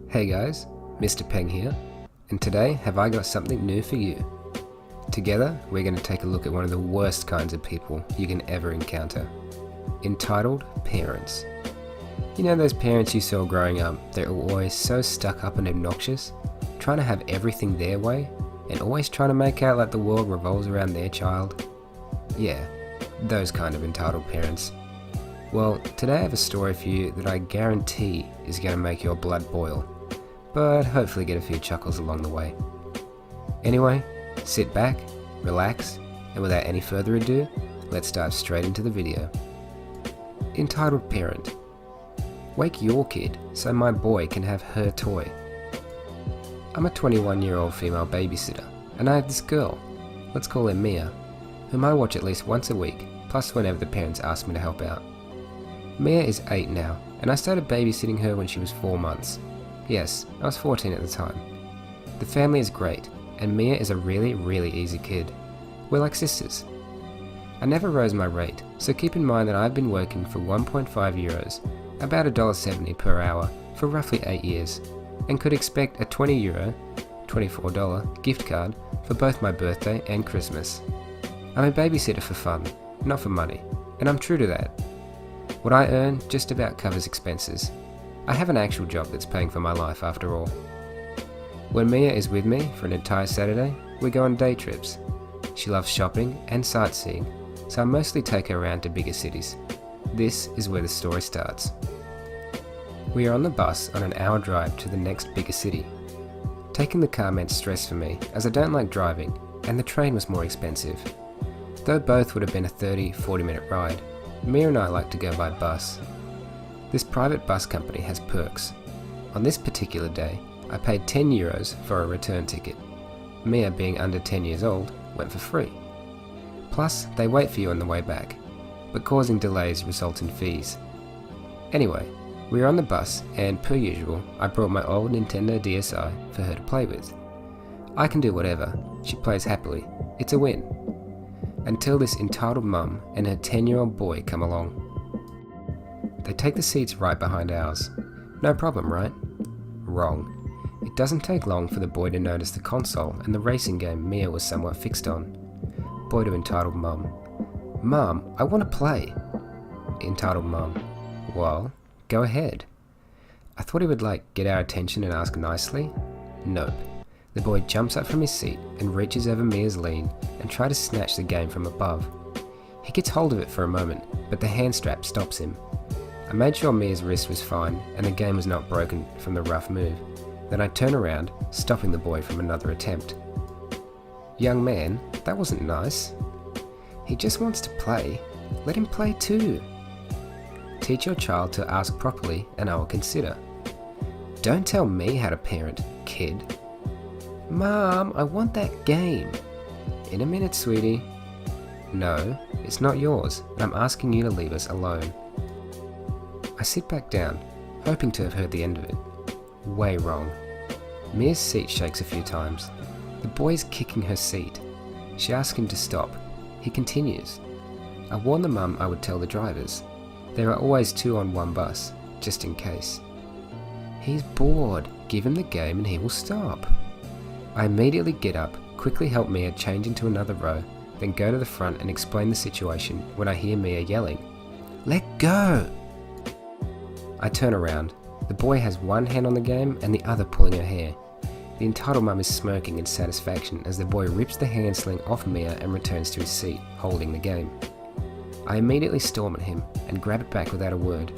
Hey guys, MisterPeng here, and today have I got something new for you. Together, we're going to take a look at one of the worst kinds of people you can ever encounter. Entitled parents. You know those parents you saw growing up that were always so stuck up and obnoxious, trying to have everything their way, and always trying to make out like the world revolves around their child? Yeah, those kind of entitled parents. Well, today I have a story for you that I guarantee is going to make your blood boil, but hopefully get a few chuckles along the way. Anyway, sit back, relax, and without any further ado, let's dive straight into the video. Entitled parent. Wake your kid so my boy can have her toy. I'm a 21-year-old female babysitter, and I have this girl, let's call her Mia, whom I watch at least once a week, plus whenever the parents ask me to help out. Mia is 8 now, and I started babysitting her when she was 4 months. Yes, I was 14 at the time. The family is great, and Mia is a really easy kid. We're like sisters. I never rose my rate, so keep in mind that I've been working for €1.5, about $1.70 per hour, for roughly 8 years, and could expect a €20, $24 gift card for both my birthday and Christmas. I'm a babysitter for fun, not for money, and I'm true to that. What I earn just about covers expenses. I have an actual job that's paying for my life after all. When Mia is with me for an entire Saturday, we go on day trips. She loves shopping and sightseeing, so I mostly take her around to bigger cities. This is where the story starts. We are on the bus on an hour drive to the next bigger city. Taking the car meant stress for me, as I don't like driving, and the train was more expensive. Though both would have been a 30-40 minute ride, Mia and I like to go by bus. This private bus company has perks. On this particular day, I paid €10 for a return ticket. Mia, being under 10 years old, went for free. Plus, they wait for you on the way back, but causing delays result in fees. Anyway, we were on the bus and, per usual, I brought my old Nintendo DSi for her to play with. I can do whatever, she plays happily, it's a win. Until this entitled mum and her 10-year-old boy come along. They take the seats right behind ours. No problem, right? Wrong. It doesn't take long for the boy to notice the console and the racing game Mia was somewhat fixed on. Boy to entitled mum. Mum, I want to play. Entitled mum. Well, go ahead. I thought he would get our attention and ask nicely. Nope. The boy jumps up from his seat and reaches over Mia's lean and tries to snatch the game from above. He gets hold of it for a moment, but the hand strap stops him. I made sure Mia's wrist was fine and the game was not broken from the rough move. Then I turn around, stopping the boy from another attempt. Young man, that wasn't nice. He just wants to play. Let him play too. Teach your child to ask properly and I will consider. Don't tell me how to parent, kid. Mom, I want that game. In a minute, sweetie. No, it's not yours, and I'm asking you to leave us alone. I sit back down, hoping to have heard the end of it. Way wrong. Mia's seat shakes a few times. The boy's kicking her seat. She asks him to stop. He continues. I warned the mum I would tell the drivers. There are always 2 on one bus, just in case. He's bored. Give him the game and he will stop. I immediately get up, quickly help Mia change into another row, then go to the front and explain the situation when I hear Mia yelling, "Let go!" I turn around. The boy has one hand on the game and the other pulling her hair. The entitled mum is smirking in satisfaction as the boy rips the hand sling off Mia and returns to his seat, holding the game. I immediately storm at him and grab it back without a word.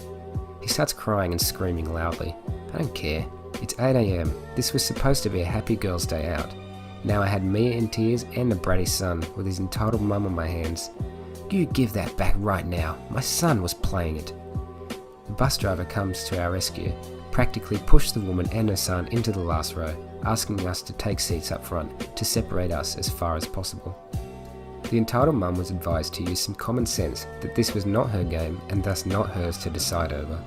He starts crying and screaming loudly. I don't care. It's 8 AM. This was supposed to be a happy girl's day out. Now I had Mia in tears and the bratty son with his entitled mum on my hands. You give that back right now. My son was playing it. The bus driver comes to our rescue, practically pushed the woman and her son into the last row, asking us to take seats up front to separate us as far as possible. The entitled mum was advised to use some common sense that this was not her game and thus not hers to decide over.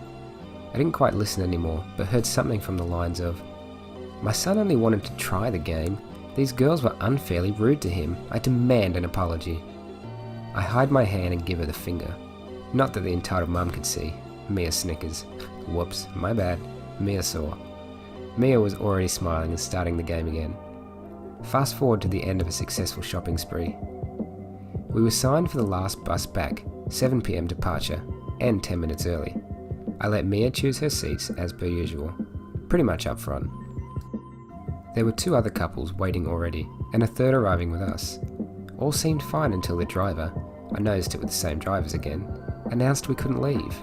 I didn't quite listen anymore, but heard something from the lines of, "My son only wanted to try the game. These girls were unfairly rude to him. I demand an apology." I hide my hand and give her the finger. Not that the entitled mum could see. Mia snickers. Whoops, my bad. Mia saw. Mia was already smiling and starting the game again. Fast forward to the end of a successful shopping spree. We were signed for the last bus back, 7 PM departure, and 10 minutes early. I let Mia choose her seats as per usual, pretty much up front. There were 2 other couples waiting already, and a third arriving with us. All seemed fine until the driver, I noticed it with the same drivers again, announced we couldn't leave.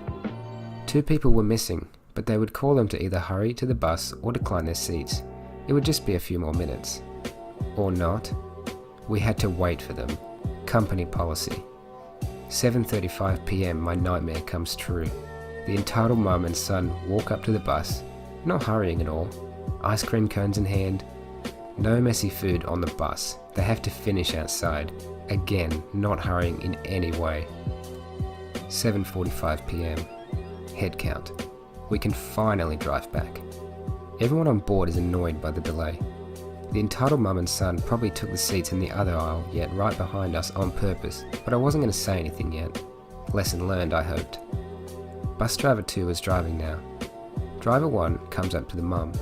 2 people were missing, but they would call them to either hurry to the bus or decline their seats. It would just be a few more minutes. Or not. We had to wait for them. Company policy. 7:35 PM, my nightmare comes true. The entitled mum and son walk up to the bus, not hurrying at all, ice cream cones in hand. No messy food on the bus. They have to finish outside. Again, not hurrying in any way. 7:45 PM. Head count. We can finally drive back. Everyone on board is annoyed by the delay. The entitled mum and son probably took the seats in the other aisle, yet right behind us on purpose, but I wasn't going to say anything yet. Lesson learned, I hoped. Bus driver 2 is driving now. Driver 1 comes up to the mum.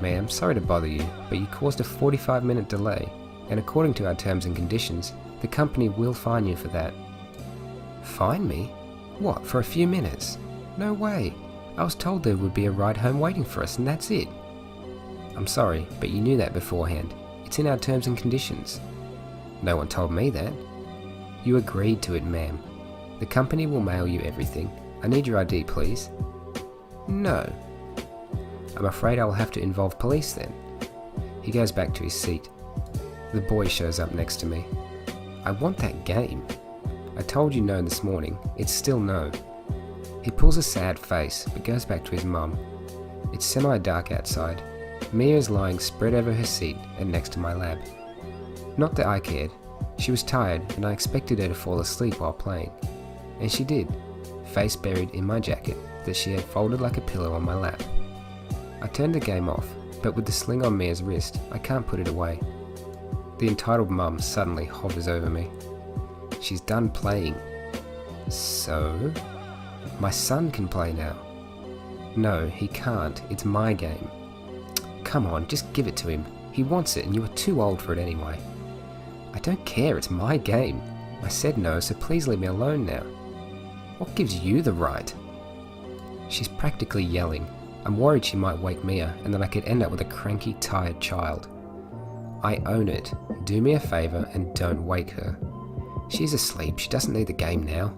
Ma'am, sorry to bother you, but you caused a 45-minute delay, and according to our terms and conditions, the company will fine you for that. Fine me? What, for a few minutes? No way. I was told there would be a ride home waiting for us, and that's it. I'm sorry, but you knew that beforehand. It's in our terms and conditions. No one told me that. You agreed to it, ma'am. The company will mail you everything. I need your ID, please. No. I'm afraid I will have to involve police then. He goes back to his seat. The boy shows up next to me. I want that game. I told you no this morning. It's still no. He pulls a sad face, but goes back to his mum. It's semi-dark outside. Mia is lying spread over her seat and next to my lap. Not that I cared. She was tired and I expected her to fall asleep while playing. And she did, face buried in my jacket that she had folded like a pillow on my lap. I turned the game off, but with the sling on Mia's wrist, I can't put it away. The entitled mum suddenly hovers over me. She's done playing. So? My son can play now. No, he can't. It's my game. Come on, just give it to him. He wants it and you are too old for it anyway. I don't care, it's my game. I said no, so please leave me alone now. What gives you the right? She's practically yelling. I'm worried she might wake Mia and then I could end up with a cranky, tired child. I own it. Do me a favour and don't wake her. She's asleep, she doesn't need the game now.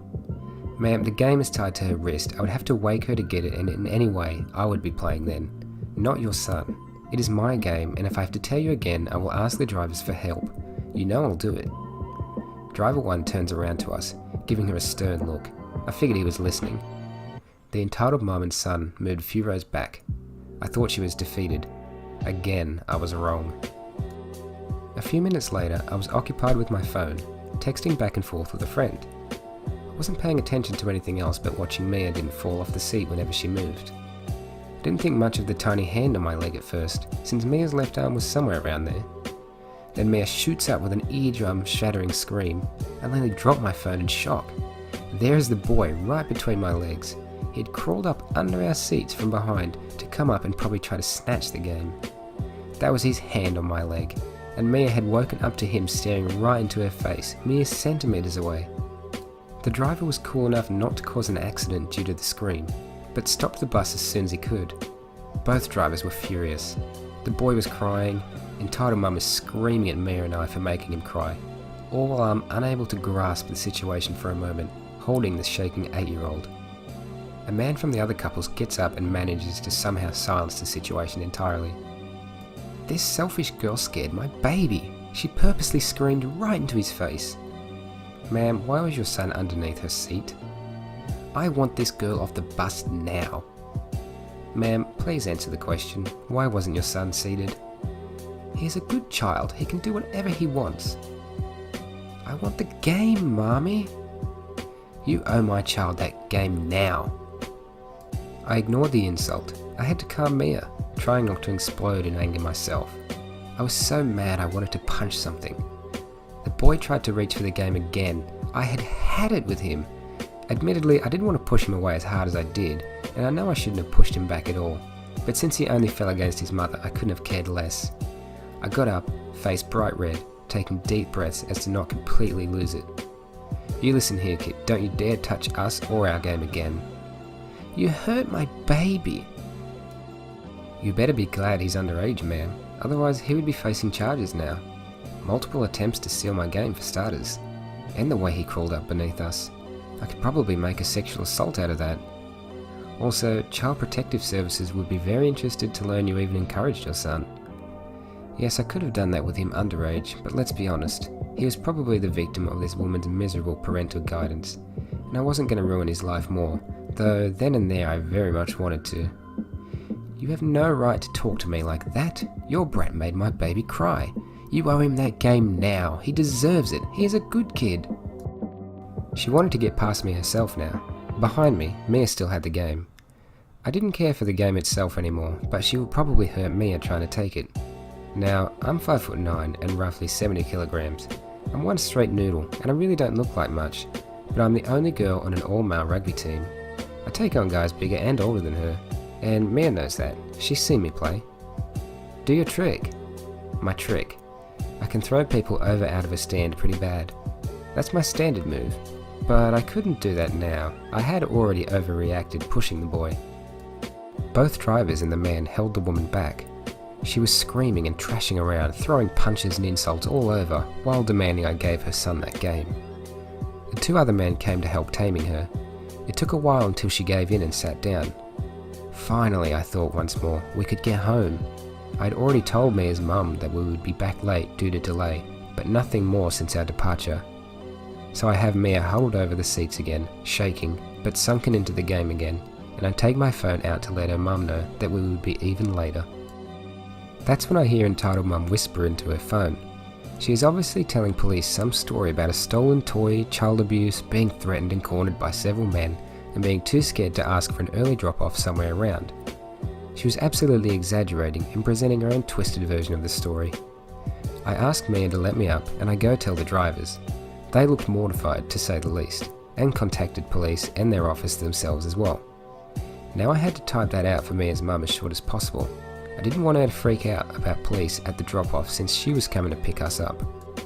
Ma'am, the game is tied to her wrist. I would have to wake her to get it, and in any way, I would be playing then. Not your son. It is my game, and if I have to tell you again, I will ask the drivers for help. You know I'll do it. Driver 1 turns around to us, giving her a stern look. I figured he was listening. The entitled mum and son moved a few rows back. I thought she was defeated. Again, I was wrong. A few minutes later, I was occupied with my phone, texting back and forth with a friend. I wasn't paying attention to anything else but watching Mia didn't fall off the seat whenever she moved. I didn't think much of the tiny hand on my leg at first, since Mia's left arm was somewhere around there. Then Mia shoots up with an eardrum-shattering scream. I nearly dropped my phone in shock. There is the boy right between my legs. He had crawled up under our seats from behind to come up and probably try to snatch the game. That was his hand on my leg, and Mia had woken up to him staring right into her face, mere centimetres away. The driver was cool enough not to cause an accident due to the scream, but stopped the bus as soon as he could. Both drivers were furious. The boy was crying, entitled mum was screaming at Mia and I for making him cry, all while I'm unable to grasp the situation for a moment, holding the shaking 8-year-old. A man from the other couples gets up and manages to somehow silence the situation entirely. This selfish girl scared my baby. She purposely screamed right into his face. Ma'am, why was your son underneath her seat? I want this girl off the bus now. Ma'am, please answer the question. Why wasn't your son seated? He's a good child. He can do whatever he wants. I want the game, Mommy. You owe my child that game now. I ignored the insult. I had to calm Mia, trying not to explode in anger myself. I was so mad I wanted to punch something. The boy tried to reach for the game again. I had had it with him. Admittedly, I didn't want to push him away as hard as I did, and I know I shouldn't have pushed him back at all. but since he only fell against his mother, I couldn't have cared less. I got up, face bright red, taking deep breaths as to not completely lose it. "You listen here, kid, don't you dare touch us or our game again." "You hurt my baby." "You better be glad he's underage, ma'am, otherwise he would be facing charges now. Multiple attempts to steal my game for starters. And the way he crawled up beneath us. I could probably make a sexual assault out of that. Also, Child Protective Services would be very interested to learn you even encouraged your son." Yes, I could have done that with him underage, but let's be honest, he was probably the victim of this woman's miserable parental guidance, and I wasn't going to ruin his life more, though then and there I very much wanted to. "You have no right to talk to me like that. Your brat made my baby cry. You owe him that game now. He deserves it. He is a good kid." She wanted to get past me herself now. Behind me, Mia still had the game. I didn't care for the game itself anymore, but she would probably hurt Mia trying to take it. Now, I'm 5'9" and roughly 70 kilograms. I'm one straight noodle, and I really don't look like much, but I'm the only girl on an all-male rugby team. I take on guys bigger and older than her, and Mia knows that. She's seen me play. "Do your trick." My trick. I can throw people over out of a stand pretty bad. That's my standard move, but I couldn't do that now. I had already overreacted pushing the boy. Both drivers and the man held the woman back. She was screaming and trashing around, throwing punches and insults all over, while demanding I gave her son that game. The two other men came to help taming her. It took a while until she gave in and sat down. Finally, I thought once more, we could get home. I'd already told Mia's mum that we would be back late due to delay, but nothing more since our departure. So I have Mia huddled over the seats again, shaking, but sunken into the game again, and I take my phone out to let her mum know that we would be even later. That's when I hear entitled mum whisper into her phone. She is obviously telling police some story about a stolen toy, child abuse, being threatened and cornered by several men, and being too scared to ask for an early drop-off somewhere around. She was absolutely exaggerating and presenting her own twisted version of the story. I asked Mia to let me up, and I go tell the drivers. They looked mortified, to say the least, and contacted police and their office themselves as well. Now I had to type that out for Mia's mum as short as possible. I didn't want her to freak out about police at the drop-off since she was coming to pick us up.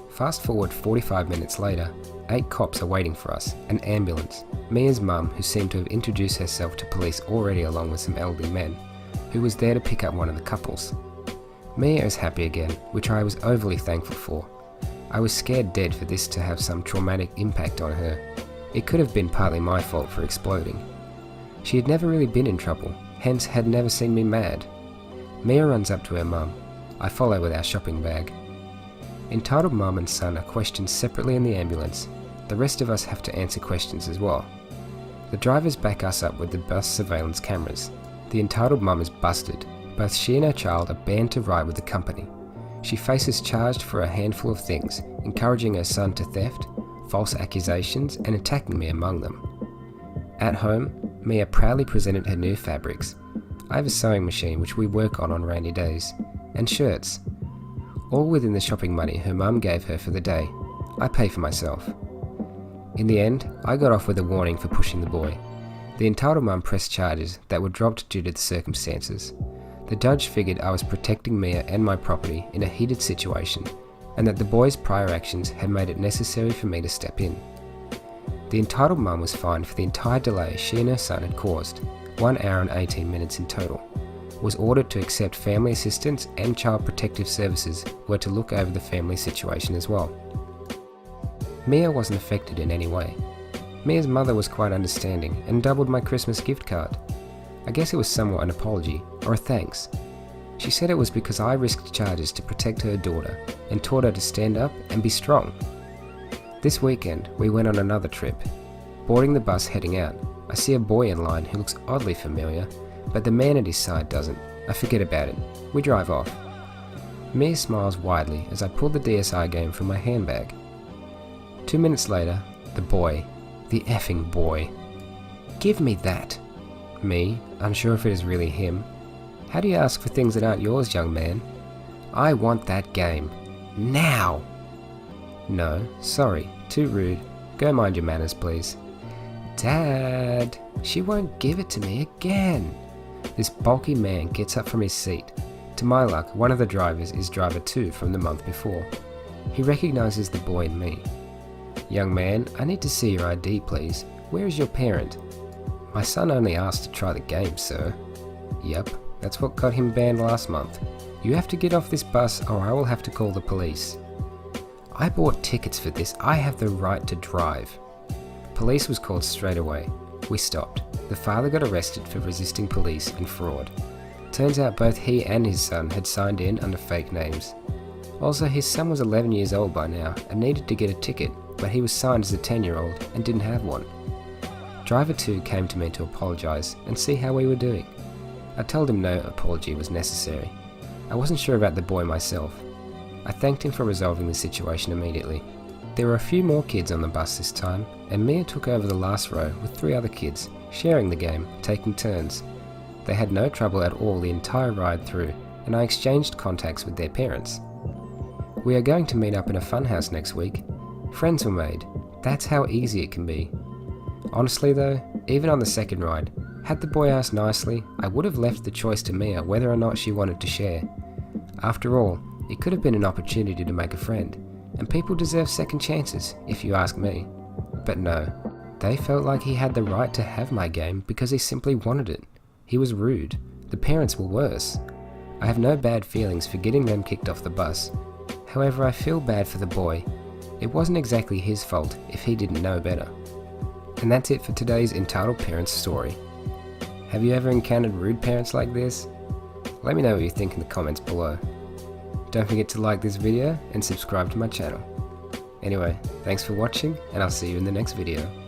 Fast forward 45 minutes later, 8 cops are waiting for us, an ambulance, Mia's mum, who seemed to have introduced herself to police already along with some elderly men, who was there to pick up one of the couples. Mia is happy again, which I was overly thankful for. I was scared dead for this to have some traumatic impact on her. It could have been partly my fault for exploding. She had never really been in trouble, hence had never seen me mad. Mia runs up to her mum. I follow with our shopping bag. Entitled mum and son are questioned separately in the ambulance. The rest of us have to answer questions as well. The drivers back us up with the bus surveillance cameras. The entitled mum is busted. Both she and her child are banned to ride with the company. She faces charged for a handful of things, encouraging her son to theft, false accusations, and attacking me among them. At home, Mia proudly presented her new fabrics. I have a sewing machine which we work on rainy days, and shirts. All within the shopping money her mum gave her for the day. I pay for myself. In the end, I got off with a warning for pushing the boy. The entitled mum pressed charges that were dropped due to the circumstances. The judge figured I was protecting Mia and my property in a heated situation, and that the boy's prior actions had made it necessary for me to step in. The entitled mum was fined for the entire delay she and her son had caused, 1 hour and 18 minutes in total, was ordered to accept family assistance, and Child Protective Services were to look over the family situation as well. Mia wasn't affected in any way. Mia's mother was quite understanding and doubled my Christmas gift card. I guess it was somewhat an apology, or a thanks. She said it was because I risked charges to protect her daughter and taught her to stand up and be strong. This weekend, we went on another trip. Boarding the bus heading out, I see a boy in line who looks oddly familiar, but the man at his side doesn't. I forget about it. We drive off. Mia smiles widely as I pull the DSI game from my handbag. 2 minutes later, the boy, the effing boy. Give me that. Me, unsure if it is really him. How do you ask for things that aren't yours, young man? I want that game. Now! No, sorry, too rude. Go mind your manners, please. Dad, she won't give it to me again. This bulky man gets up from his seat. To my luck, one of the drivers is driver 2 from the month before. He recognises the boy in me. "Young man, I need to see your ID please. Where is your parent?" "My son only asked to try the game, sir." "Yup, that's what got him banned last month. You have to get off this bus or I will have to call the police." "I bought tickets for this, I have the right to drive." Police was called straight away. We stopped. The father got arrested for resisting police and fraud. Turns out both he and his son had signed in under fake names. Also, his son was 11 years old by now and needed to get a ticket, but he was signed as a 10-year-old and didn't have one. Driver 2 came to me to apologise and see how we were doing. I told him no apology was necessary. I wasn't sure about the boy myself. I thanked him for resolving the situation immediately. There were a few more kids on the bus this time, and Mia took over the last row with 3 other kids, sharing the game, taking turns. They had no trouble at all the entire ride through, and I exchanged contacts with their parents. We are going to meet up in a funhouse next week. Friends were made. That's how easy it can be. Honestly though, even on the second ride, had the boy asked nicely, I would have left the choice to Mia whether or not she wanted to share. After all, it could have been an opportunity to make a friend, and people deserve second chances, if you ask me. But no, they felt like he had the right to have my game because he simply wanted it. He was rude. The parents were worse. I have no bad feelings for getting them kicked off the bus. However, I feel bad for the boy. It wasn't exactly his fault if he didn't know better. And that's it for today's Entitled Parents story. Have you ever encountered rude parents like this? Let me know what you think in the comments below. Don't forget to like this video and subscribe to my channel. Anyway, thanks for watching and I'll see you in the next video.